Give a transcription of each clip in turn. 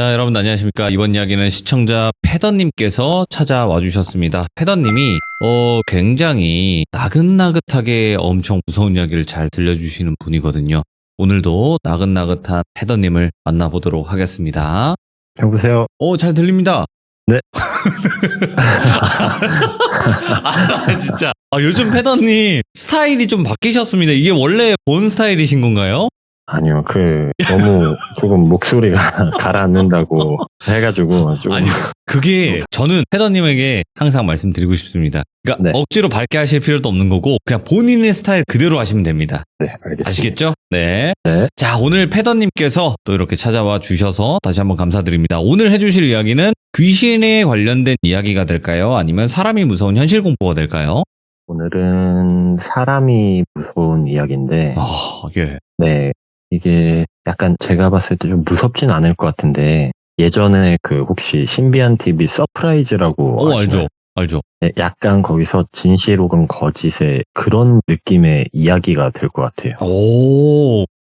자, 여러분 안녕하십니까. 이번 이야기는 시청자 패더님께서 찾아와 주셨습니다. 패더님이 굉장히 나긋나긋하게 엄청 무서운 이야기를 잘 들려주시는 분이거든요. 오늘도 나긋나긋한 패더님을 만나보도록 하겠습니다. 여보세요? 잘 들립니다. 네. 진짜. 요즘 패더님 스타일이 좀 바뀌셨습니다. 이게 원래 본 스타일이신 건가요? 아니요, 너무 조금 목소리가 가라앉는다고 해가지고 좀. 아니요. 그게 저는 패더님에게 항상 말씀드리고 싶습니다. 그러니까 네. 억지로 밝게 하실 필요도 없는 거고 그냥 본인의 스타일 그대로 하시면 됩니다. 네, 알겠습니다. 아시겠죠? 네. 네. 자, 오늘 패더님께서 또 이렇게 찾아와 주셔서 다시 한번 감사드립니다. 오늘 해주실 이야기는 귀신에 관련된 이야기가 될까요? 아니면 사람이 무서운 현실 공포가 될까요? 오늘은 사람이 무서운 이야기인데, 예. 네, 이게 약간 제가 봤을 때 좀 무섭진 않을 것 같은데, 예전에 혹시 신비한 TV 서프라이즈라고 아시나요? 알죠. 네, 약간 거기서 진실 혹은 거짓의 그런 느낌의 이야기가 될 것 같아요.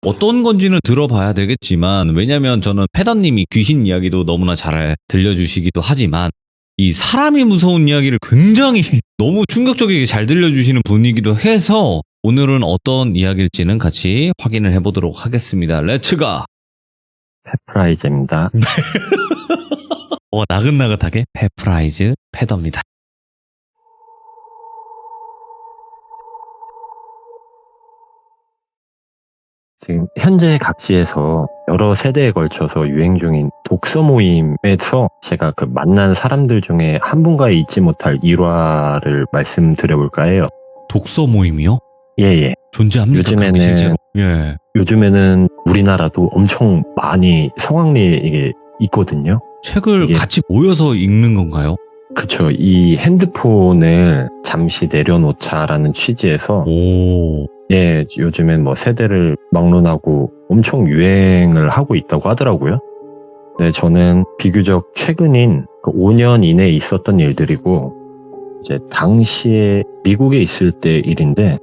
어떤 건지는 들어봐야 되겠지만, 왜냐면 저는 패더님이 귀신 이야기도 너무나 잘 들려주시기도 하지만, 이 사람이 무서운 이야기를 굉장히 너무 충격적이게 잘 들려주시는 분이기도 해서, 오늘은 어떤 이야기일지는 같이 확인을 해보도록 하겠습니다. 렛츠가! 페프라이즈입니다. 나긋나긋하게 페프라이즈 패더입니다. 지금 현재 각지에서 여러 세대에 걸쳐서 유행 중인 독서 모임에서 제가 만난 사람들 중에 한 분과의 잊지 못할 일화를 말씀드려볼까 해요. 독서 모임이요? 예. 존재합니까? 요즘에는, 예. 요즘에는 우리나라도 엄청 많이 성황리에 이게 있거든요. 책을 같이 모여서 읽는 건가요? 그쵸. 이 핸드폰을 잠시 내려놓자라는 취지에서 예, 요즘엔 세대를 막론하고 엄청 유행을 하고 있다고 하더라고요. 네, 저는 비교적 최근인 5년 이내에 있었던 일들이고, 이제 당시에 미국에 있을 때 일인데.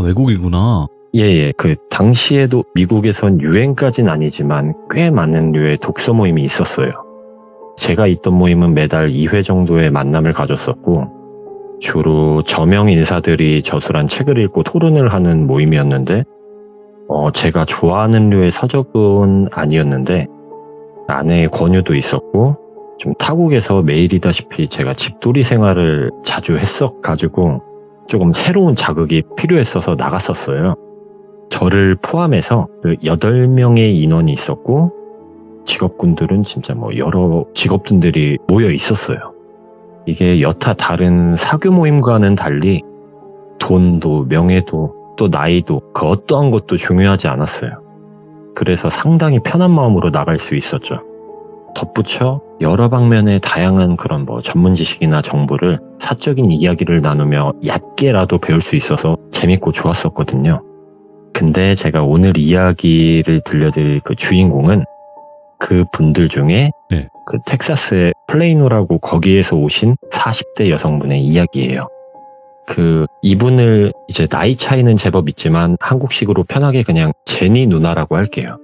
외국이구나. 예. 당시에도 미국에선 유행까진 아니지만 꽤 많은 류의 독서 모임이 있었어요. 제가 있던 모임은 매달 2회 정도의 만남을 가졌었고, 주로 저명 인사들이 저술한 책을 읽고 토론을 하는 모임이었는데, 제가 좋아하는 류의 서적은 아니었는데, 아내의 권유도 있었고, 좀 타국에서 매일이다시피 제가 집돌이 생활을 자주 했어가지고, 조금 새로운 자극이 필요했어서 나갔었어요. 저를 포함해서 8명의 인원이 있었고, 직업군들은 진짜 여러 직업군들이 모여 있었어요. 이게 여타 다른 사교 모임과는 달리 돈도 명예도 또 나이도 어떠한 것도 중요하지 않았어요. 그래서 상당히 편한 마음으로 나갈 수 있었죠. 덧붙여 여러 방면의 다양한 그런 전문 지식이나 정보를 사적인 이야기를 나누며 얕게라도 배울 수 있어서 재밌고 좋았었거든요. 근데 제가 오늘 이야기를 들려드릴 주인공은 그 분들 중에 텍사스의 플레이노라고 거기에서 오신 40대 여성분의 이야기예요. 이분을 이제 나이 차이는 제법 있지만 한국식으로 편하게 그냥 제니 누나라고 할게요.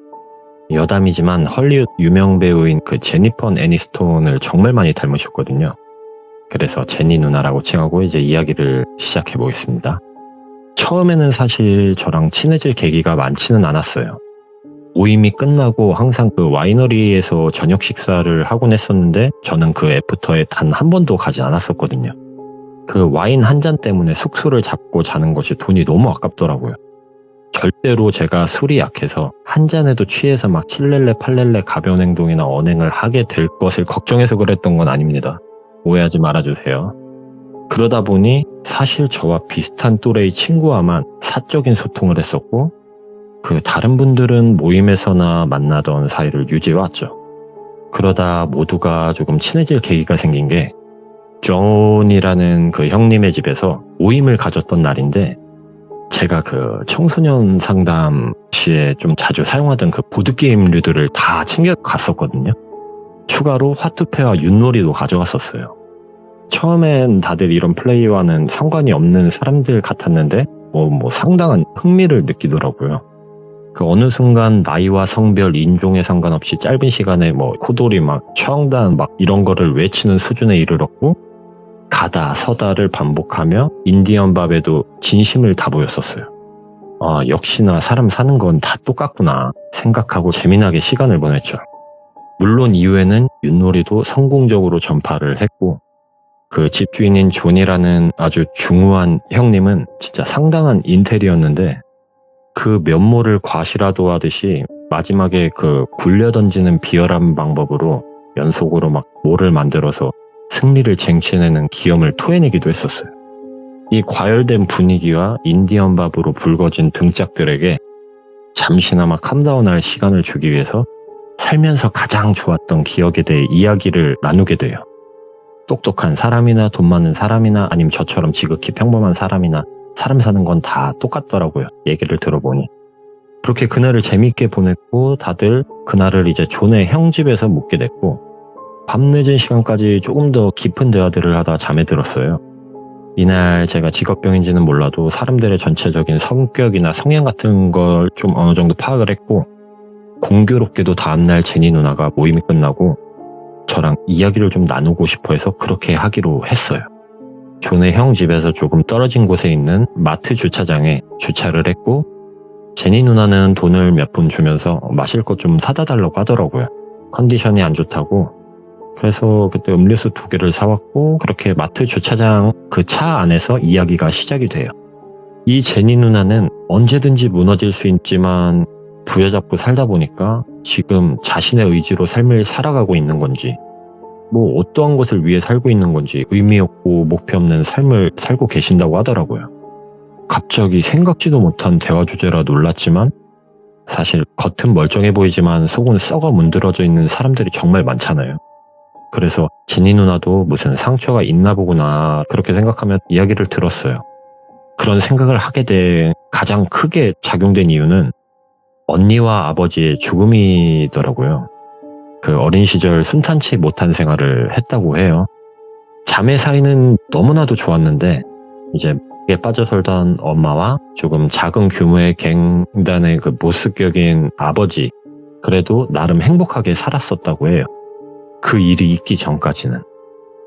여담이지만 헐리우드 유명 배우인 제니퍼 애니스톤을 정말 많이 닮으셨거든요. 그래서 제니 누나라고 칭하고 이제 이야기를 시작해 보겠습니다. 처음에는 사실 저랑 친해질 계기가 많지는 않았어요. 모임이 끝나고 항상 와이너리에서 저녁 식사를 하곤 했었는데 저는 애프터에 단 한 번도 가지 않았었거든요. 와인 한 잔 때문에 숙소를 잡고 자는 것이 돈이 너무 아깝더라고요. 절대로 제가 술이 약해서 한 잔에도 취해서 막 칠렐레 팔렐레 가벼운 행동이나 언행을 하게 될 것을 걱정해서 그랬던 건 아닙니다. 오해하지 말아주세요. 그러다 보니 사실 저와 비슷한 또래의 친구와만 사적인 소통을 했었고 다른 분들은 모임에서나 만나던 사이를 유지해왔죠. 그러다 모두가 조금 친해질 계기가 생긴 게 존이라는 형님의 집에서 모임을 가졌던 날인데 제가 청소년 상담 시에 좀 자주 사용하던 보드게임류들을 다 챙겨 갔었거든요. 추가로 화투패와 윷놀이도 가져갔었어요. 처음엔 다들 이런 플레이와는 상관이 없는 사람들 같았는데 상당한 흥미를 느끼더라고요. 그 어느 순간 나이와 성별, 인종에 상관없이 짧은 시간에 코돌이 처형단 이런 거를 외치는 수준에 이르렀고, 가다 서다를 반복하며 인디언 밥에도 진심을 다 보였었어요. 역시나 사람 사는 건 다 똑같구나 생각하고 재미나게 시간을 보냈죠. 물론 이후에는 윷놀이도 성공적으로 전파를 했고, 그 집주인인 존이라는 아주 중후한 형님은 진짜 상당한 인텔이었는데, 그 면모를 과시라도 하듯이 마지막에 그 굴려 던지는 비열한 방법으로 연속으로 모를 만들어서 승리를 쟁취해내는 기염을 토해내기도 했었어요. 이 과열된 분위기와 인디언 밥으로 붉어진 등짝들에게 잠시나마 캄다운할 시간을 주기 위해서 살면서 가장 좋았던 기억에 대해 이야기를 나누게 돼요. 똑똑한 사람이나 돈 많은 사람이나 아니면 저처럼 지극히 평범한 사람이나 사람 사는 건 다 똑같더라고요. 얘기를 들어보니. 그렇게 그날을 재미있게 보냈고, 다들 그날을 이제 존의 형 집에서 묵게 됐고, 밤늦은 시간까지 조금 더 깊은 대화들을 하다 잠에 들었어요. 이날 제가 직업병인지는 몰라도 사람들의 전체적인 성격이나 성향 같은 걸 좀 어느 정도 파악을 했고, 공교롭게도 다음날 제니 누나가 모임이 끝나고 저랑 이야기를 좀 나누고 싶어 해서 그렇게 하기로 했어요. 존의 형 집에서 조금 떨어진 곳에 있는 마트 주차장에 주차를 했고, 제니 누나는 돈을 몇 푼 주면서 마실 것 좀 사다 달라고 하더라고요. 컨디션이 안 좋다고. 그래서 그때 음료수 2개를 사왔고, 그렇게 마트 주차장 그 차 안에서 이야기가 시작이 돼요. 이 제니 누나는 언제든지 무너질 수 있지만 부여잡고 살다 보니까 지금 자신의 의지로 삶을 살아가고 있는 건지, 어떠한 것을 위해 살고 있는 건지 의미 없고 목표 없는 삶을 살고 계신다고 하더라고요. 갑자기 생각지도 못한 대화 주제라 놀랐지만, 사실 겉은 멀쩡해 보이지만 속은 썩어 문드러져 있는 사람들이 정말 많잖아요. 그래서 제니 누나도 무슨 상처가 있나 보구나 그렇게 생각하며 이야기를 들었어요. 그런 생각을 하게 된 가장 크게 작용된 이유는 언니와 아버지의 죽음이더라고요. 그 어린 시절 순탄치 못한 생활을 했다고 해요. 자매 사이는 너무나도 좋았는데, 이제 에 빠져 살던 엄마와 조금 작은 규모의 갱단의 그 모습격인 아버지, 그래도 나름 행복하게 살았었다고 해요. 그 일이 있기 전까지는.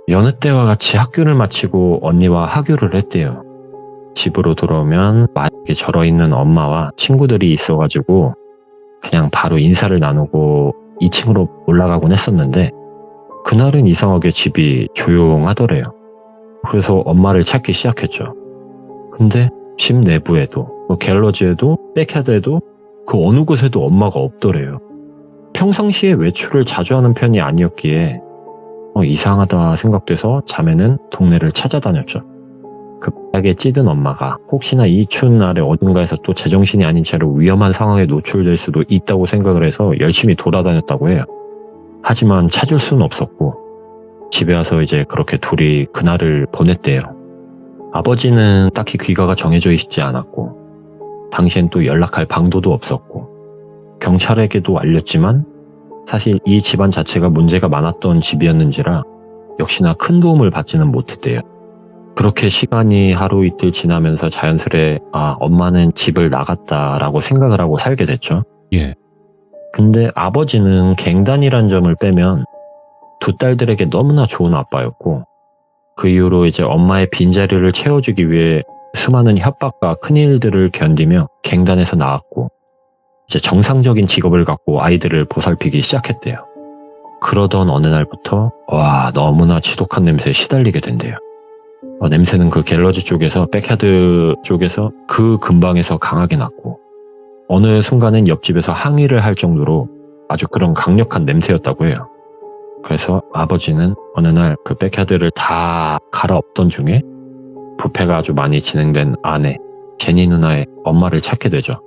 여느 때와 같이 학교를 마치고 언니와 하교를 했대요. 집으로 돌아오면 마당에 절어있는 엄마와 친구들이 있어가지고 그냥 바로 인사를 나누고 2층으로 올라가곤 했었는데, 그날은 이상하게 집이 조용하더래요. 그래서 엄마를 찾기 시작했죠. 근데 집 내부에도, 갤러지에도, 백야드에도 그 어느 곳에도 엄마가 없더래요. 평상시에 외출을 자주 하는 편이 아니었기에 이상하다 생각돼서 자매는 동네를 찾아다녔죠. 급하게 찌든 엄마가 혹시나 이 추운 날에 어딘가에서 또 제정신이 아닌 채로 위험한 상황에 노출될 수도 있다고 생각을 해서 열심히 돌아다녔다고 해요. 하지만 찾을 수는 없었고, 집에 와서 이제 그렇게 둘이 그날을 보냈대요. 아버지는 딱히 귀가가 정해져 있지 않았고, 당시엔 또 연락할 방도도 없었고, 경찰에게도 알렸지만 사실 이 집안 자체가 문제가 많았던 집이었는지라 역시나 큰 도움을 받지는 못했대요. 그렇게 시간이 하루 이틀 지나면서 자연스레 엄마는 집을 나갔다라고 생각을 하고 살게 됐죠. 예. 근데 아버지는 갱단이란 점을 빼면 두 딸들에게 너무나 좋은 아빠였고, 그 이후로 이제 엄마의 빈자리를 채워주기 위해 수많은 협박과 큰일들을 견디며 갱단에서 나왔고, 이제 정상적인 직업을 갖고 아이들을 보살피기 시작했대요. 그러던 어느 날부터 너무나 지독한 냄새에 시달리게 된대요. 냄새는 그 갤러지 쪽에서, 백야드 쪽에서 그 근방에서 강하게 났고, 어느 순간은 옆집에서 항의를 할 정도로 아주 그런 강력한 냄새였다고 해요. 그래서 아버지는 어느 날 그 백야드를 다 갈아엎던 중에 부패가 아주 많이 진행된 아내, 제니 누나의 엄마를 찾게 되죠.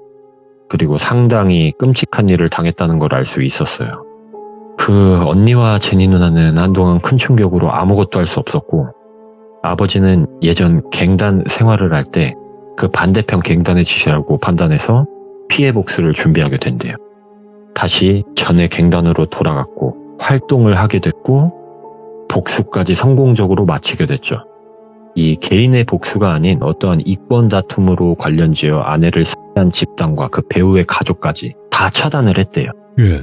그리고 상당히 끔찍한 일을 당했다는 걸 알 수 있었어요. 그 언니와 제니 누나는 한동안 큰 충격으로 아무것도 할 수 없었고, 아버지는 예전 갱단 생활을 할 때 그 반대편 갱단의 짓이라고 판단해서 피해 복수를 준비하게 된대요. 다시 전의 갱단으로 돌아갔고 활동을 하게 됐고, 복수까지 성공적으로 마치게 됐죠. 이 개인의 복수가 아닌 어떠한 이권 다툼으로 관련지어 아내를 살해한 한 집단과 그 배우의 가족까지 다 차단을 했대요. 예.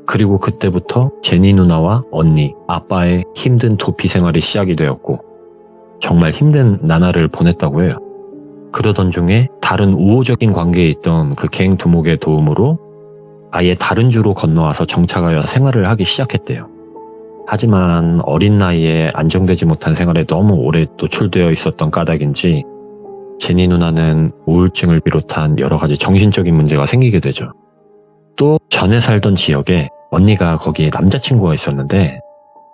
그리고 그때부터 제니 누나와 언니, 아빠의 힘든 도피 생활이 시작이 되었고 정말 힘든 나날을 보냈다고 해요. 그러던 중에 다른 우호적인 관계에 있던 그 갱 두목의 도움으로 아예 다른 주로 건너와서 정착하여 생활을 하기 시작했대요. 하지만 어린 나이에 안정되지 못한 생활에 너무 오래 노출되어 있었던 까닭인지 제니 누나는 우울증을 비롯한 여러 가지 정신적인 문제가 생기게 되죠. 또 전에 살던 지역에 언니가 거기에 남자친구가 있었는데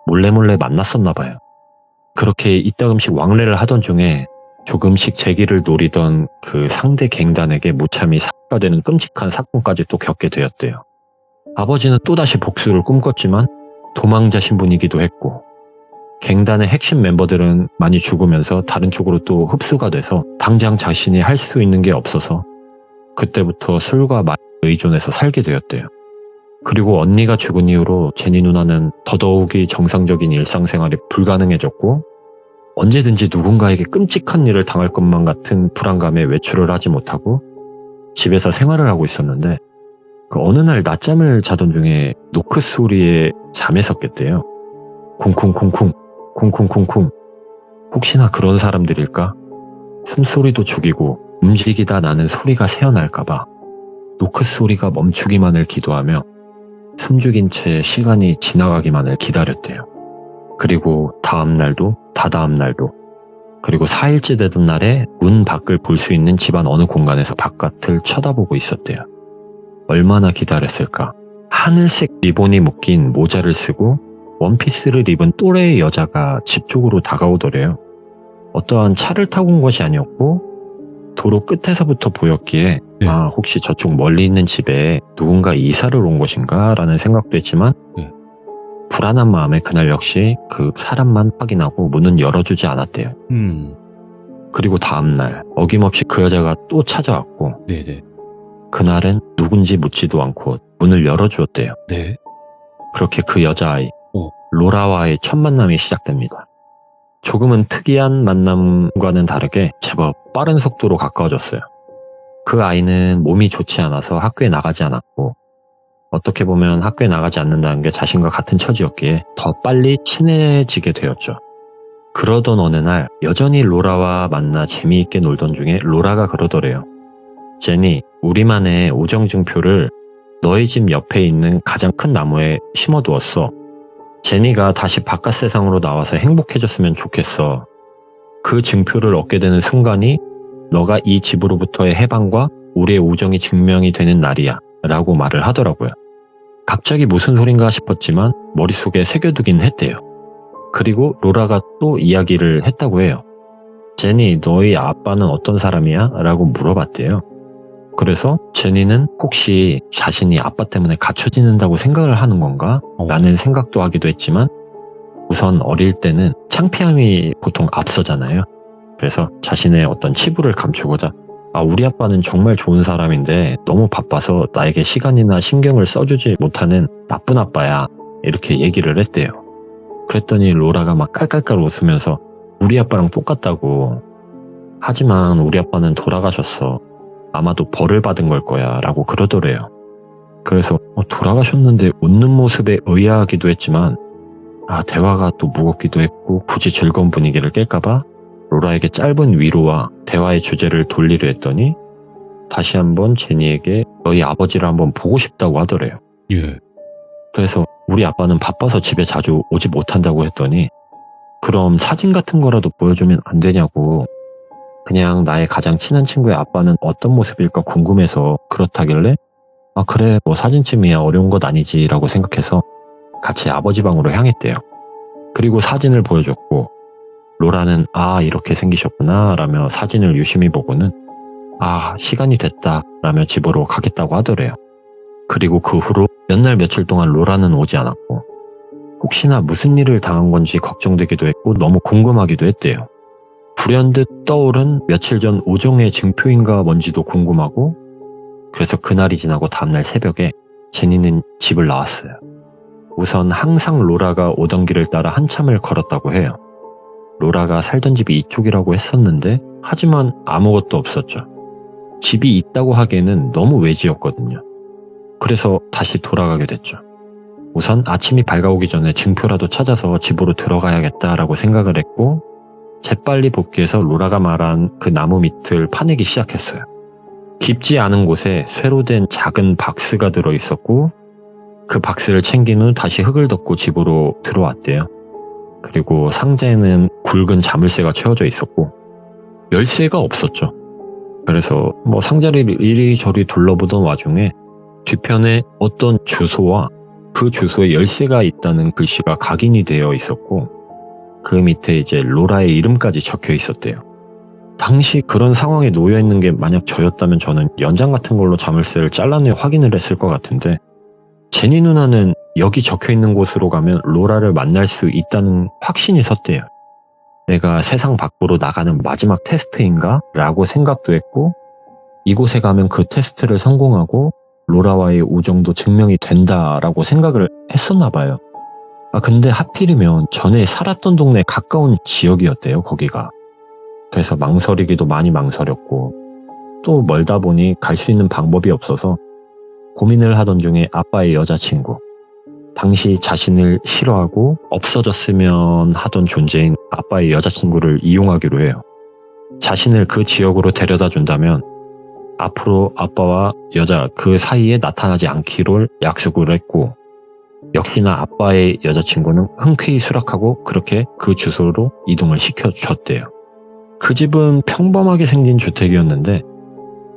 몰래 만났었나 봐요. 그렇게 이따금씩 왕래를 하던 중에 조금씩 재기를 노리던 그 상대 갱단에게 무참히 사고가 되는 끔찍한 사건까지 또 겪게 되었대요. 아버지는 또다시 복수를 꿈꿨지만 도망자 신분이기도 했고 갱단의 핵심 멤버들은 많이 죽으면서 다른 쪽으로 또 흡수가 돼서 당장 자신이 할 수 있는 게 없어서 그때부터 술과 마약에 의존해서 살게 되었대요. 그리고 언니가 죽은 이후로 제니 누나는 더더욱이 정상적인 일상생활이 불가능해졌고 언제든지 누군가에게 끔찍한 일을 당할 것만 같은 불안감에 외출을 하지 못하고 집에서 생활을 하고 있었는데 그 어느 날 낮잠을 자던 중에 노크 소리에 잠에 섰겠대요. 쿵쿵쿵쿵 쿵쿵쿵쿵. 혹시나 그런 사람들일까? 숨소리도 죽이고 움직이다 나는 소리가 새어날까봐 노크 소리가 멈추기만을 기도하며 숨죽인 채 시간이 지나가기만을 기다렸대요. 그리고 다음날도 다다음날도 그리고 4일째 되던 날에 문 밖을 볼 수 있는 집안 어느 공간에서 바깥을 쳐다보고 있었대요. 얼마나 기다렸을까? 하늘색 리본이 묶인 모자를 쓰고 원피스를 입은 또래의 여자가 집 쪽으로 다가오더래요. 어떠한 차를 타고 온 것이 아니었고 도로 끝에서부터 보였기에 네. 아 혹시 저쪽 멀리 있는 집에 누군가 이사를 온 것인가 라는 생각도 했지만 네. 불안한 마음에 그날 역시 그 사람만 확인하고 문은 열어주지 않았대요. 그리고 다음날 어김없이 그 여자가 또 찾아왔고 네네. 그날은 누군지 묻지도 않고 문을 열어주었대요. 네. 그렇게 그 여자아이 로라와의 첫 만남이 시작됩니다. 조금은 특이한 만남과는 다르게 제법 빠른 속도로 가까워졌어요. 그 아이는 몸이 좋지 않아서 학교에 나가지 않았고 어떻게 보면 학교에 나가지 않는다는 게 자신과 같은 처지였기에 더 빨리 친해지게 되었죠. 그러던 어느 날 여전히 로라와 만나 재미있게 놀던 중에 로라가 그러더래요. 제니, 우리만의 우정증표를 너희 집 옆에 있는 가장 큰 나무에 심어두었어. 제니가 다시 바깥 세상으로 나와서 행복해졌으면 좋겠어. 그 증표를 얻게 되는 순간이 너가 이 집으로부터의 해방과 우리의 우정이 증명이 되는 날이야 라고 말을 하더라고요. 갑자기 무슨 소린가 싶었지만 머릿속에 새겨두긴 했대요. 그리고 로라가 또 이야기를 했다고 해요. 제니, 너희 아빠는 어떤 사람이야? 라고 물어봤대요. 그래서 제니는 혹시 자신이 아빠 때문에 갇혀 지낸다고 생각을 하는 건가? 라는 생각도 하기도 했지만 우선 어릴 때는 창피함이 보통 앞서잖아요. 그래서 자신의 어떤 치부를 감추고자 우리 아빠는 정말 좋은 사람인데 너무 바빠서 나에게 시간이나 신경을 써주지 못하는 나쁜 아빠야 이렇게 얘기를 했대요. 그랬더니 로라가 막 깔깔깔 웃으면서 우리 아빠랑 똑같다고. 하지만 우리 아빠는 돌아가셨어. 아마도 벌을 받은 걸 거야 라고 그러더래요. 그래서 돌아가셨는데 웃는 모습에 의아하기도 했지만 대화가 또 무겁기도 했고 굳이 즐거운 분위기를 깰까봐 로라에게 짧은 위로와 대화의 주제를 돌리려 했더니 다시 한번 제니에게 너희 아버지를 한번 보고 싶다고 하더래요. 예. 그래서 우리 아빠는 바빠서 집에 자주 오지 못한다고 했더니 그럼 사진 같은 거라도 보여주면 안 되냐고. 그냥 나의 가장 친한 친구의 아빠는 어떤 모습일까 궁금해서 그렇다길래 그래 뭐 사진쯤이야 어려운 것 아니지 라고 생각해서 같이 아버지 방으로 향했대요. 그리고 사진을 보여줬고 로라는 이렇게 생기셨구나 라며 사진을 유심히 보고는 시간이 됐다 라며 집으로 가겠다고 하더래요. 그리고 그 후로 몇 날 며칠 동안 로라는 오지 않았고 혹시나 무슨 일을 당한 건지 걱정되기도 했고 너무 궁금하기도 했대요. 불현듯 떠오른 며칠 전 우정의 증표인가 뭔지도 궁금하고 그래서 그날이 지나고 다음날 새벽에 제니는 집을 나왔어요. 우선 항상 로라가 오던 길을 따라 한참을 걸었다고 해요. 로라가 살던 집이 이쪽이라고 했었는데 하지만 아무것도 없었죠. 집이 있다고 하기에는 너무 외지였거든요. 그래서 다시 돌아가게 됐죠. 우선 아침이 밝아오기 전에 증표라도 찾아서 집으로 들어가야겠다라고 생각을 했고, 재빨리 복귀해서 로라가 말한 그 나무 밑을 파내기 시작했어요. 깊지 않은 곳에 쇠로 된 작은 박스가 들어있었고, 그 박스를 챙긴 후 다시 흙을 덮고 집으로 들어왔대요. 그리고 상자에는 굵은 자물쇠가 채워져 있었고, 열쇠가 없었죠. 그래서 상자를 이리저리 둘러보던 와중에 뒤편에 어떤 주소와 그 주소에 열쇠가 있다는 글씨가 각인이 되어 있었고, 그 밑에 이제 로라의 이름까지 적혀 있었대요. 당시 그런 상황에 놓여 있는 게 만약 저였다면 저는 연장 같은 걸로 자물쇠를 잘라내 확인을 했을 것 같은데, 제니 누나는 여기 적혀 있는 곳으로 가면 로라를 만날 수 있다는 확신이 섰대요. 내가 세상 밖으로 나가는 마지막 테스트인가? 라고 생각도 했고, 이곳에 가면 그 테스트를 성공하고 로라와의 우정도 증명이 된다라고 생각을 했었나 봐요. 근데 하필이면 전에 살았던 동네에 가까운 지역이었대요, 거기가. 그래서 망설이기도 많이 망설였고, 또 멀다 보니 갈 수 있는 방법이 없어서 고민을 하던 중에 아빠의 여자친구, 당시 자신을 싫어하고 없어졌으면 하던 존재인 아빠의 여자친구를 이용하기로 해요. 자신을 그 지역으로 데려다 준다면 앞으로 아빠와 여자 그 사이에 나타나지 않기로 약속을 했고, 역시나 아빠의 여자친구는 흔쾌히 수락하고 그렇게 그 주소로 이동을 시켜줬대요. 그 집은 평범하게 생긴 주택이었는데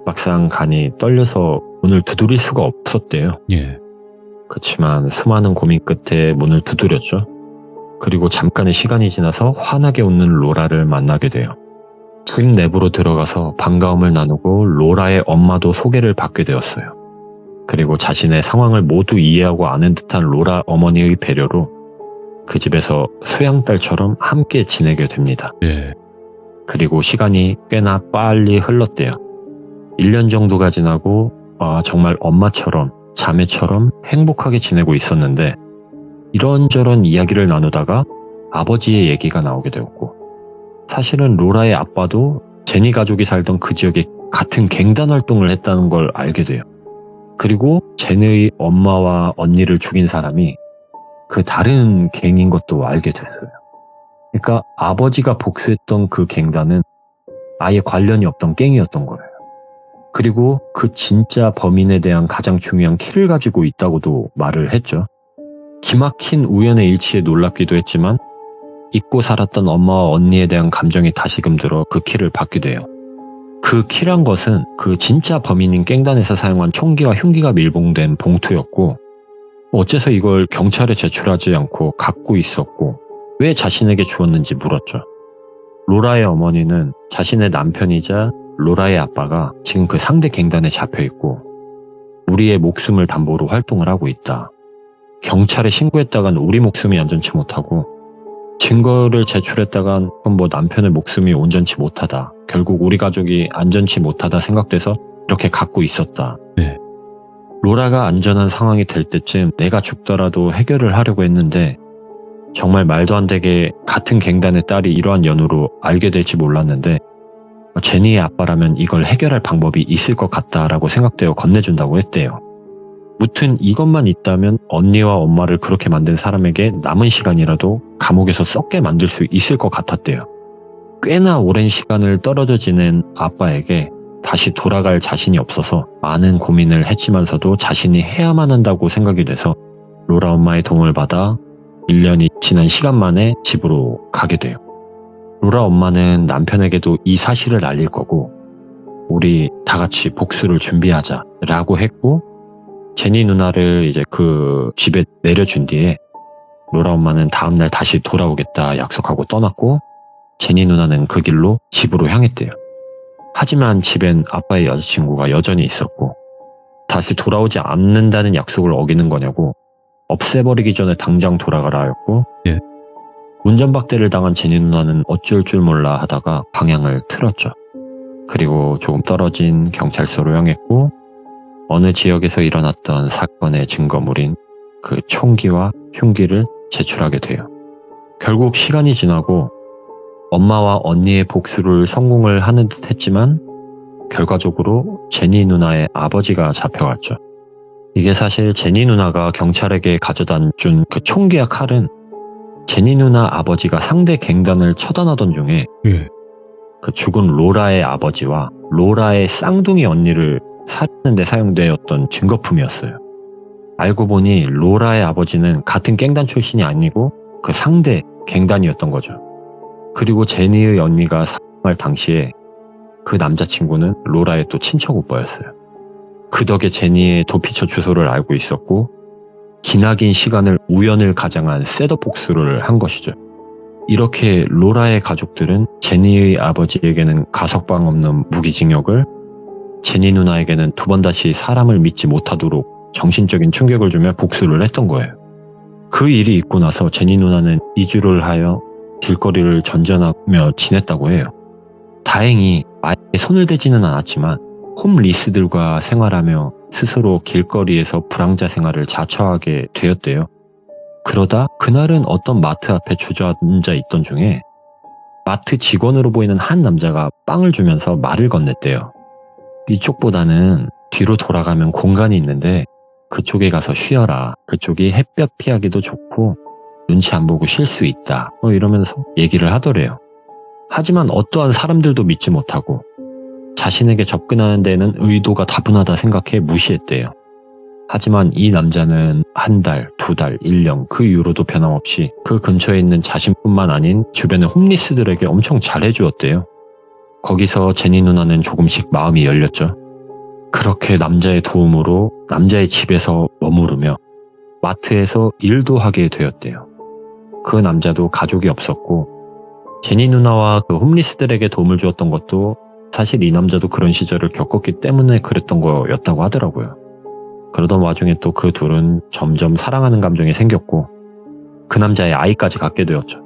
막상 가니 떨려서 문을 두드릴 수가 없었대요. 예. 그렇지만 수많은 고민 끝에 문을 두드렸죠. 그리고 잠깐의 시간이 지나서 환하게 웃는 로라를 만나게 돼요. 집 내부로 들어가서 반가움을 나누고 로라의 엄마도 소개를 받게 되었어요. 그리고 자신의 상황을 모두 이해하고 아는 듯한 로라 어머니의 배려로 그 집에서 수양딸처럼 함께 지내게 됩니다. 예. 그리고 시간이 꽤나 빨리 흘렀대요. 1년 정도가 지나고 정말 엄마처럼 자매처럼 행복하게 지내고 있었는데, 이런저런 이야기를 나누다가 아버지의 얘기가 나오게 되었고, 사실은 로라의 아빠도 제니 가족이 살던 그 지역에 같은 갱단 활동을 했다는 걸 알게 돼요. 그리고 제니의 엄마와 언니를 죽인 사람이 그 다른 갱인 것도 알게 됐어요. 그러니까 아버지가 복수했던 그 갱단은 아예 관련이 없던 갱이었던 거예요. 그리고 그 진짜 범인에 대한 가장 중요한 키를 가지고 있다고도 말을 했죠. 기막힌 우연의 일치에 놀랍기도 했지만 잊고 살았던 엄마와 언니에 대한 감정이 다시금 들어 그 키를 받게 돼요. 그 키란 것은 그 진짜 범인인 갱단에서 사용한 총기와 흉기가 밀봉된 봉투였고, 어째서 이걸 경찰에 제출하지 않고 갖고 있었고 왜 자신에게 주었는지 물었죠. 로라의 어머니는 자신의 남편이자 로라의 아빠가 지금 그 상대 갱단에 잡혀있고 우리의 목숨을 담보로 활동을 하고 있다. 경찰에 신고했다간 우리 목숨이 안전치 못하고 증거를 제출했다간 남편의 목숨이 온전치 못하다. 결국 우리 가족이 안전치 못하다 생각돼서 이렇게 갖고 있었다. 네. 로라가 안전한 상황이 될 때쯤 내가 죽더라도 해결을 하려고 했는데 정말 말도 안 되게 같은 갱단의 딸이 이러한 연유로 알게 될지 몰랐는데 제니의 아빠라면 이걸 해결할 방법이 있을 것 같다라고 생각되어 건네준다고 했대요. 무튼 이것만 있다면 언니와 엄마를 그렇게 만든 사람에게 남은 시간이라도 감옥에서 썩게 만들 수 있을 것 같았대요. 꽤나 오랜 시간을 떨어져 지낸 아빠에게 다시 돌아갈 자신이 없어서 많은 고민을 했지만서도 자신이 해야만 한다고 생각이 돼서 로라 엄마의 도움을 받아 1년이 지난 시간 만에 집으로 가게 돼요. 로라 엄마는 남편에게도 이 사실을 알릴 거고 우리 다 같이 복수를 준비하자 라고 했고, 제니 누나를 이제 그 집에 내려준 뒤에 로라 엄마는 다음날 다시 돌아오겠다 약속하고 떠났고, 제니 누나는 그 길로 집으로 향했대요. 하지만 집엔 아빠의 여자친구가 여전히 있었고 다시 돌아오지 않는다는 약속을 어기는 거냐고 없애버리기 전에 당장 돌아가라 하였고, 예. 운전박대를 당한 제니 누나는 어쩔 줄 몰라 하다가 방향을 틀었죠. 그리고 조금 떨어진 경찰서로 향했고 어느 지역에서 일어났던 사건의 증거물인 그 총기와 흉기를 제출하게 돼요. 결국 시간이 지나고 엄마와 언니의 복수를 성공을 하는 듯 했지만 결과적으로 제니 누나의 아버지가 잡혀갔죠. 이게 사실 제니 누나가 경찰에게 가져다 준 그 총기와 칼은 제니 누나 아버지가 상대 갱단을 처단하던 중에 그 죽은 로라의 아버지와 로라의 쌍둥이 언니를 살해하는 데 사용되었던 증거품이었어요. 알고 보니 로라의 아버지는 같은 갱단 출신이 아니고 그 상대 갱단이었던 거죠. 그리고 제니의 언니가 사망할 당시에 그 남자친구는 로라의 또 친척 오빠였어요. 그 덕에 제니의 도피처 주소를 알고 있었고 기나긴 시간을 우연을 가장한 셋업 복수를 한 것이죠. 이렇게 로라의 가족들은 제니의 아버지에게는 가석방 없는 무기징역을, 제니 누나에게는 두 번 다시 사람을 믿지 못하도록 정신적인 충격을 주며 복수를 했던 거예요. 그 일이 있고 나서 제니 누나는 2주를 하여 길거리를 전전하며 지냈다고 해요. 다행히 아예 손을 대지는 않았지만 홈리스들과 생활하며 스스로 길거리에서 불황자 생활을 자처하게 되었대요. 그러다 그날은 어떤 마트 앞에 주저앉아 있던 중에 마트 직원으로 보이는 한 남자가 빵을 주면서 말을 건넸대요. 이쪽보다는 뒤로 돌아가면 공간이 있는데 그쪽에 가서 쉬어라. 그쪽이 햇볕 피하기도 좋고 눈치 안 보고 쉴 수 있다. 이러면서 얘기를 하더래요. 하지만 어떠한 사람들도 믿지 못하고 자신에게 접근하는 데는 의도가 다분하다 생각해 무시했대요. 하지만 이 남자는 한 달, 두 달, 1년 그 이후로도 변함없이 그 근처에 있는 자신뿐만 아닌 주변의 홈리스들에게 엄청 잘해주었대요. 거기서 제니 누나는 조금씩 마음이 열렸죠. 그렇게 남자의 도움으로 남자의 집에서 머무르며 마트에서 일도 하게 되었대요. 그 남자도 가족이 없었고 제니 누나와 그 홈리스들에게 도움을 주었던 것도 사실 이 남자도 그런 시절을 겪었기 때문에 그랬던 거였다고 하더라고요. 그러던 와중에 또 그 둘은 점점 사랑하는 감정이 생겼고 그 남자의 아이까지 갖게 되었죠.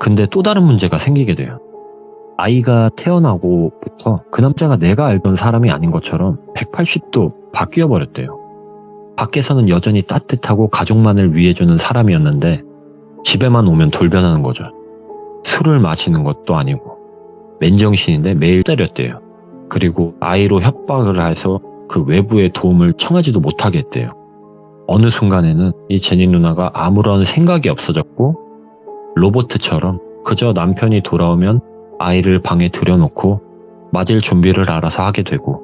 근데 또 다른 문제가 생기게 돼요. 아이가 태어나고부터 그 남자가 내가 알던 사람이 아닌 것처럼 180도 바뀌어 버렸대요. 밖에서는 여전히 따뜻하고 가족만을 위해주는 사람이었는데 집에만 오면 돌변하는 거죠. 술을 마시는 것도 아니고 맨정신인데 매일 때렸대요. 그리고 아이로 협박을 해서 그 외부의 도움을 청하지도 못하게 했대요. 어느 순간에는 이 제니 누나가 아무런 생각이 없어졌고 로봇처럼 그저 남편이 돌아오면 아이를 방에 들여놓고 맞을 준비를 알아서 하게 되고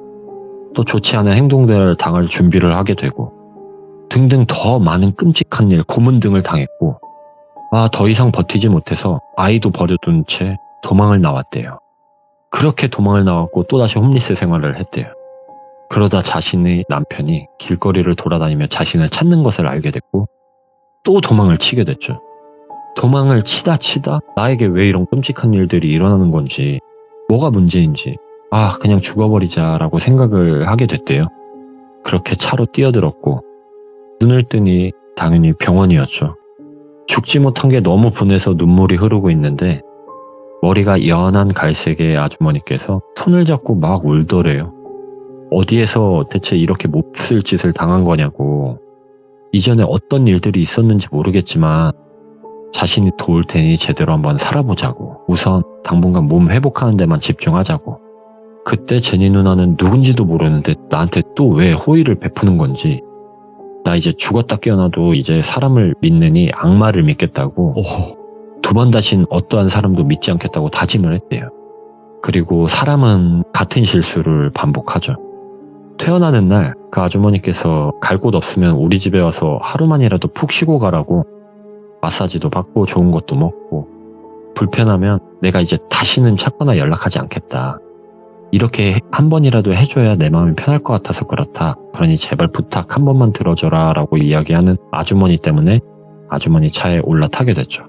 또 좋지 않은 행동들을 당할 준비를 하게 되고 등등 더 많은 끔찍한 일, 고문 등을 당했고 더 이상 버티지 못해서 아이도 버려둔 채 도망을 나왔대요. 그렇게 도망을 나왔고 또다시 홈리스 생활을 했대요. 그러다 자신의 남편이 길거리를 돌아다니며 자신을 찾는 것을 알게 됐고 또 도망을 치게 됐죠. 도망을 치다 나에게 왜 이런 끔찍한 일들이 일어나는 건지 뭐가 문제인지 그냥 죽어버리자라고 생각을 하게 됐대요. 그렇게 차로 뛰어들었고 눈을 뜨니 당연히 병원이었죠. 죽지 못한 게 너무 분해서 눈물이 흐르고 있는데 머리가 연한 갈색의 아주머니께서 손을 잡고 막 울더래요. 어디에서 대체 이렇게 몹쓸 짓을 당한 거냐고. 이전에 어떤 일들이 있었는지 모르겠지만 자신이 도울 테니 제대로 한번 살아보자고. 우선 당분간 몸 회복하는 데만 집중하자고. 그때 제니 누나는 누군지도 모르는데 나한테 또 왜 호의를 베푸는 건지, 나 이제 죽었다 깨어나도 이제 사람을 믿느니 악마를 믿겠다고, 두 번 다신 어떠한 사람도 믿지 않겠다고 다짐을 했대요. 그리고 사람은 같은 실수를 반복하죠. 퇴원하는 날 그 아주머니께서 갈 곳 없으면 우리 집에 와서 하루만이라도 푹 쉬고 가라고 마사지도 받고 좋은 것도 먹고, 불편하면 내가 이제 다시는 찾거나 연락하지 않겠다. 이렇게 한 번이라도 해줘야 내 마음이 편할 것 같아서 그렇다. 그러니 제발 부탁 한 번만 들어줘라 라고 이야기하는 아주머니 때문에 아주머니 차에 올라타게 됐죠.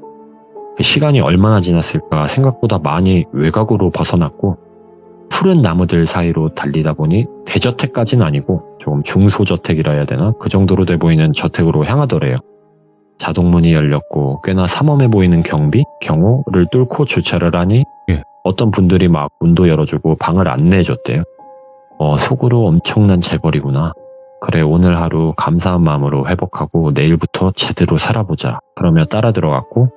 그 시간이 얼마나 지났을까 생각보다 많이 외곽으로 벗어났고 푸른 나무들 사이로 달리다 보니 대저택까지는 아니고 조금 중소저택이라 해야 되나? 그 정도로 돼 보이는 저택으로 향하더래요. 자동문이 열렸고 꽤나 삼엄해 보이는 경호를 뚫고 주차를 하니 어떤 분들이 막 문도 열어주고 방을 안내해줬대요. 속으로 엄청난 재벌이구나. 그래, 오늘 하루 감사한 마음으로 회복하고 내일부터 제대로 살아보자. 그러며 따라 들어갔고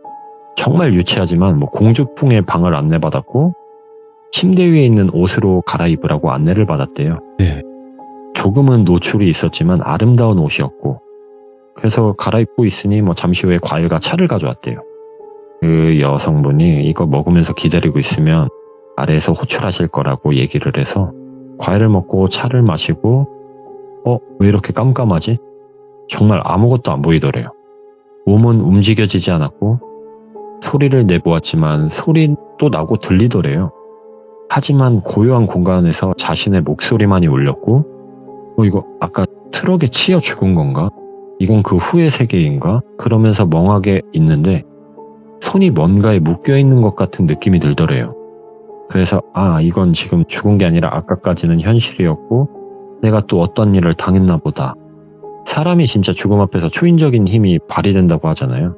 정말 유치하지만 공주풍의 방을 안내받았고 침대 위에 있는 옷으로 갈아입으라고 안내를 받았대요. 네. 조금은 노출이 있었지만 아름다운 옷이었고, 그래서 갈아입고 있으니 잠시 후에 과일과 차를 가져왔대요. 그 여성분이 이거 먹으면서 기다리고 있으면 아래에서 호출하실 거라고 얘기를 해서 과일을 먹고 차를 마시고 왜 이렇게 깜깜하지? 정말 아무것도 안 보이더래요. 몸은 움직여지지 않았고 소리를 내보았지만 소리도 나고 들리더래요. 하지만 고요한 공간에서 자신의 목소리만이 울렸고 이거 아까 트럭에 치여 죽은 건가? 이건 그 후의 세계인가? 그러면서 멍하게 있는데 손이 뭔가에 묶여있는 것 같은 느낌이 들더래요. 그래서 이건 지금 죽은 게 아니라 아까까지는 현실이었고 내가 또 어떤 일을 당했나 보다. 사람이 진짜 죽음 앞에서 초인적인 힘이 발휘된다고 하잖아요.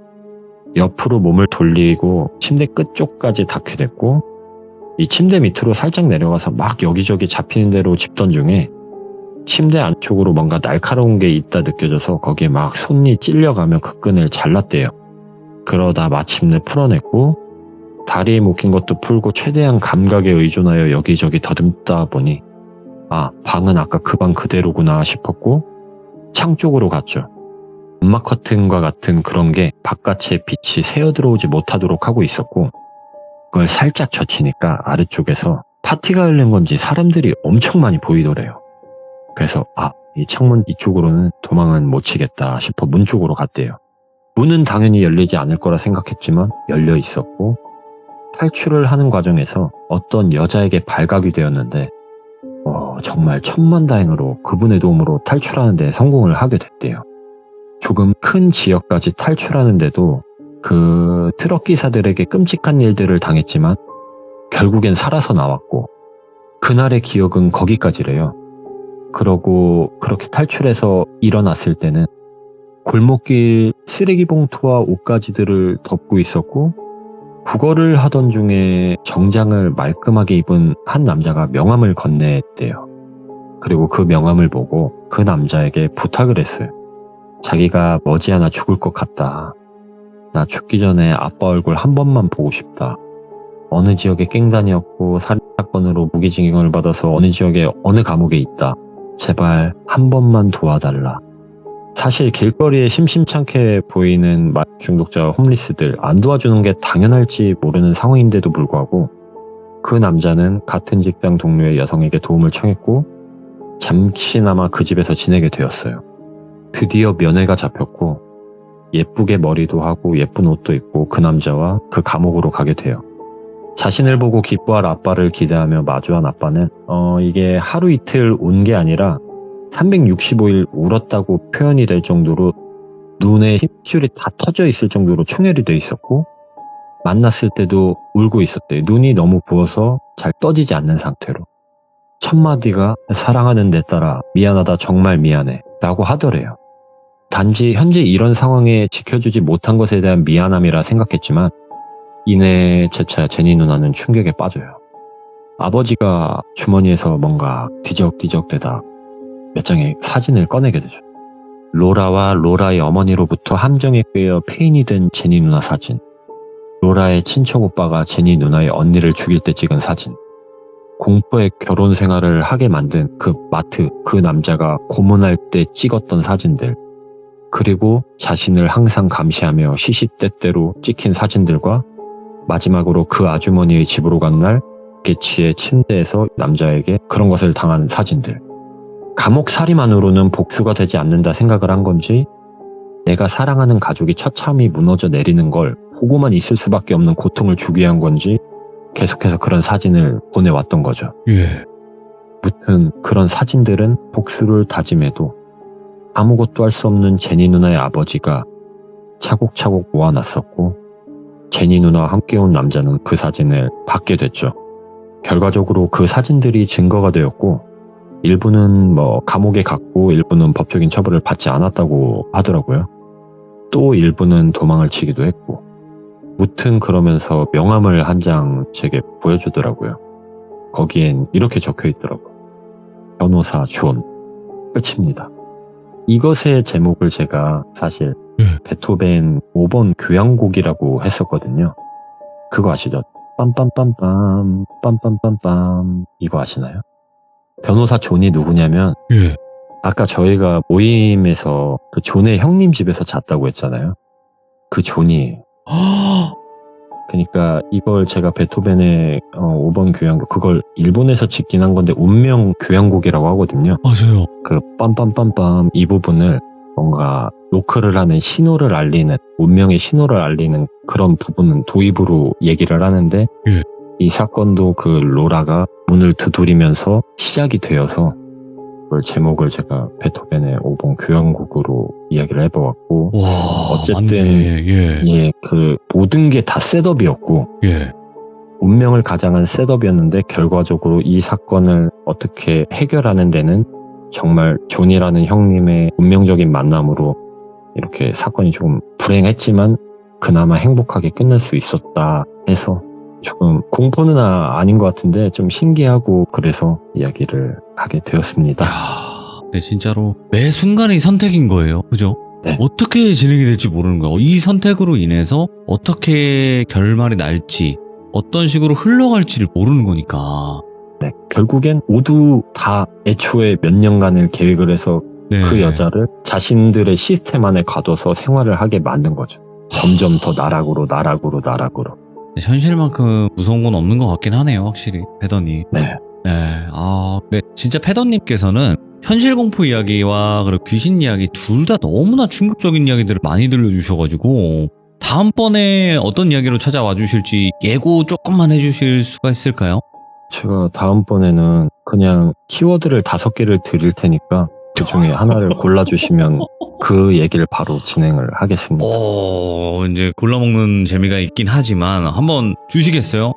옆으로 몸을 돌리고 침대 끝쪽까지 닿게 됐고 이 침대 밑으로 살짝 내려가서 막 여기저기 잡히는 대로 짚던 중에 침대 안쪽으로 뭔가 날카로운 게 있다 느껴져서 거기에 막 손이 찔려가며 그 끈을 잘랐대요. 그러다 마침내 풀어냈고 다리에 묶인 것도 풀고 최대한 감각에 의존하여 여기저기 더듬다 보니 방은 아까 그 방 그대로구나 싶었고 창 쪽으로 갔죠. 암막 커튼과 같은 그런 게 바깥에 빛이 새어들어오지 못하도록 하고 있었고 그걸 살짝 젖히니까 아래쪽에서 파티가 열린 건지 사람들이 엄청 많이 보이더래요. 그래서 이 창문 이쪽으로는 도망은 못 치겠다 싶어 문 쪽으로 갔대요. 문은 당연히 열리지 않을 거라 생각했지만 열려 있었고 탈출을 하는 과정에서 어떤 여자에게 발각이 되었는데 정말 천만다행으로 그분의 도움으로 탈출하는 데 성공을 하게 됐대요. 조금 큰 지역까지 탈출하는데도 그 트럭 기사들에게 끔찍한 일들을 당했지만 결국엔 살아서 나왔고 그날의 기억은 거기까지래요. 그러고 그렇게 탈출해서 일어났을 때는 골목길 쓰레기 봉투와 옷가지들을 덮고 있었고 구걸을 하던 중에 정장을 말끔하게 입은 한 남자가 명함을 건네했대요. 그리고 그 명함을 보고 그 남자에게 부탁을 했어요. 자기가 머지않아 죽을 것 같다. 나 죽기 전에 아빠 얼굴 한 번만 보고 싶다. 어느 지역에 깽단이었고 살인사건으로 무기징역을 받아서 어느 지역에 어느 감옥에 있다. 제발 한 번만 도와달라. 사실 길거리에 심심찮게 보이는 중독자 홈리스들 안 도와주는 게 당연할지 모르는 상황인데도 불구하고 그 남자는 같은 직장 동료의 여성에게 도움을 청했고 잠시나마 그 집에서 지내게 되었어요. 드디어 면회가 잡혔고 예쁘게 머리도 하고 예쁜 옷도 입고 그 남자와 그 감옥으로 가게 돼요. 자신을 보고 기뻐할 아빠를 기대하며 마주한 아빠는 이게 하루 이틀 운 게 아니라 365일 울었다고 표현이 될 정도로 눈에 힘줄이 다 터져 있을 정도로 충혈이 돼 있었고 만났을 때도 울고 있었대요. 눈이 너무 부어서 잘 떠지지 않는 상태로. 첫 마디가 사랑하는 내 딸아 미안하다 정말 미안해 라고 하더래요. 단지 현재 이런 상황에 지켜주지 못한 것에 대한 미안함이라 생각했지만 이내 재차 제니 누나는 충격에 빠져요. 아버지가 주머니에서 뭔가 뒤적뒤적대다 몇 장의 사진을 꺼내게 되죠. 로라와 로라의 어머니로부터 함정에 꿰어 폐인이 된 제니 누나 사진, 로라의 친척 오빠가 제니 누나의 언니를 죽일 때 찍은 사진, 공포의 결혼 생활을 하게 만든 그 마트 그 남자가 고문할 때 찍었던 사진들, 그리고 자신을 항상 감시하며 시시때때로 찍힌 사진들과 마지막으로 그 아주머니의 집으로 간 날 개치의 침대에서 남자에게 그런 것을 당한 사진들. 감옥 살이만으로는 복수가 되지 않는다 생각을 한 건지 내가 사랑하는 가족이 처참히 무너져 내리는 걸 보고만 있을 수밖에 없는 고통을 주기 위한 건지 계속해서 그런 사진을 보내왔던 거죠. 예. 무튼 그런 사진들은 복수를 다짐해도 아무것도 할 수 없는 제니 누나의 아버지가 차곡차곡 모아놨었고 제니 누나와 함께 온 남자는 그 사진을 받게 됐죠. 결과적으로 그 사진들이 증거가 되었고 일부는 감옥에 갔고 일부는 법적인 처벌을 받지 않았다고 하더라고요. 또 일부는 도망을 치기도 했고 무튼 그러면서 명함을 한 장 제게 보여주더라고요. 거기엔 이렇게 적혀 있더라고요. 변호사 존. 끝입니다. 이것의 제목을 제가 사실 베토벤 5번 교향곡이라고 했었거든요. 그거 아시죠? 빰빰빰빰, 빰빰빰빰. 이거 아시나요? 변호사 존이 누구냐면, 예. 아까 저희가 모임에서 그 존의 형님 집에서 잤다고 했잖아요. 그 존이에요. 그러니까 이걸 제가 베토벤의 5번 교향곡, 그걸 일본에서 짓긴 한 건데 운명 교향곡이라고 하거든요. 맞아요. 그 빰빰빰빰 이 부분을 뭔가 노크를 하는 신호를 알리는, 운명의 신호를 알리는 그런 부분은 도입으로 얘기를 하는데, 예. 이 사건도 그 로라가 문을 두드리면서 시작이 되어서 그 제목을 제가 베토벤의 5번 교향곡으로 이야기를 해보았고, 와, 어쨌든 맞네. 예. 예, 그 모든 게 다 셋업이었고, 예. 운명을 가장한 셋업이었는데 결과적으로 이 사건을 어떻게 해결하는 데는 정말 존이라는 형님의 운명적인 만남으로 이렇게 사건이 조금 불행했지만 그나마 행복하게 끝날 수 있었다 해서 조금 공포는 아닌 것 같은데 좀 신기하고 그래서 이야기를 하게 되었습니다. 야, 근데 진짜로 매 순간이 선택인 거예요. 그죠? 네. 어떻게 진행이 될지 모르는 거예요. 이 선택으로 인해서 어떻게 결말이 날지, 어떤 식으로 흘러갈지를 모르는 거니까. 네, 결국엔 모두 다 애초에 몇 년간을 계획을 해서 네. 그 여자를 자신들의 시스템 안에 가둬서 생활을 하게 만든 거죠. 점점 더 나락으로. 현실만큼 무서운 건 없는 것 같긴 하네요, 확실히. 패더님. 네. 네. 네. 진짜 패더님께서는 현실 공포 이야기와 그리고 귀신 이야기 둘 다 너무나 충격적인 이야기들을 많이 들려주셔가지고, 다음번에 어떤 이야기로 찾아와 주실지 예고 조금만 해주실 수가 있을까요? 제가 다음번에는 그냥 키워드를 5개를 드릴 테니까 그 중에 하나를 골라주시면 그 얘기를 바로 진행을 하겠습니다. 이제 골라먹는 재미가 있긴 하지만 한번 주시겠어요?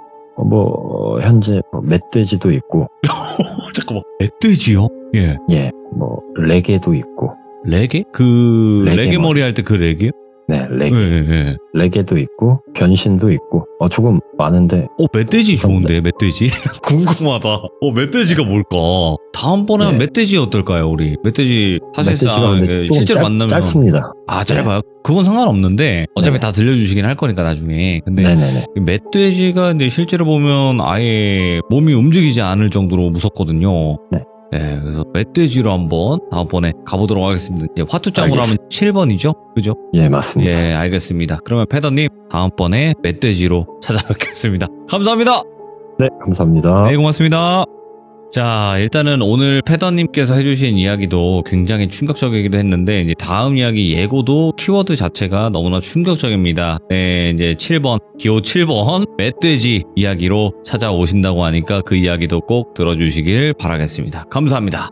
현재 멧돼지도 있고, 잠깐만. 멧돼지요? 예. 레게도 있고, 레게? 레게 레게 머리 할 때 그 레게요? 네, 레게. 예. 레게도 있고, 변신도 있고, 조금 많은데, 멧돼지 좋은데, 멧돼지? 궁금하다. 멧돼지가 뭘까? 다음번에 네. 멧돼지 어떨까요, 우리? 멧돼지 사실상 근데 조금 실제로 만나면. 짧습니다. 짧아요? 그건 상관없는데, 어차피 네. 다 들려주시긴 할 거니까, 나중에. 근데, 네네네. 멧돼지가 근데 실제로 보면 아예 몸이 움직이지 않을 정도로 무섭거든요. 네. 네, 그래서 멧돼지로 한번 다음번에 가보도록 하겠습니다. 화투장으로 하면 7번이죠? 그죠? 예, 맞습니다. 예, 알겠습니다. 그러면 패더님, 다음번에 멧돼지로 찾아뵙겠습니다. 감사합니다. 네, 감사합니다. 네, 고맙습니다. 자, 일단은 오늘 패더님께서 해주신 이야기도 굉장히 충격적이기도 했는데, 이제 다음 이야기 예고도 키워드 자체가 너무나 충격적입니다. 네, 이제 7번, 기호 7번, 멧돼지 이야기로 찾아오신다고 하니까 그 이야기도 꼭 들어주시길 바라겠습니다. 감사합니다.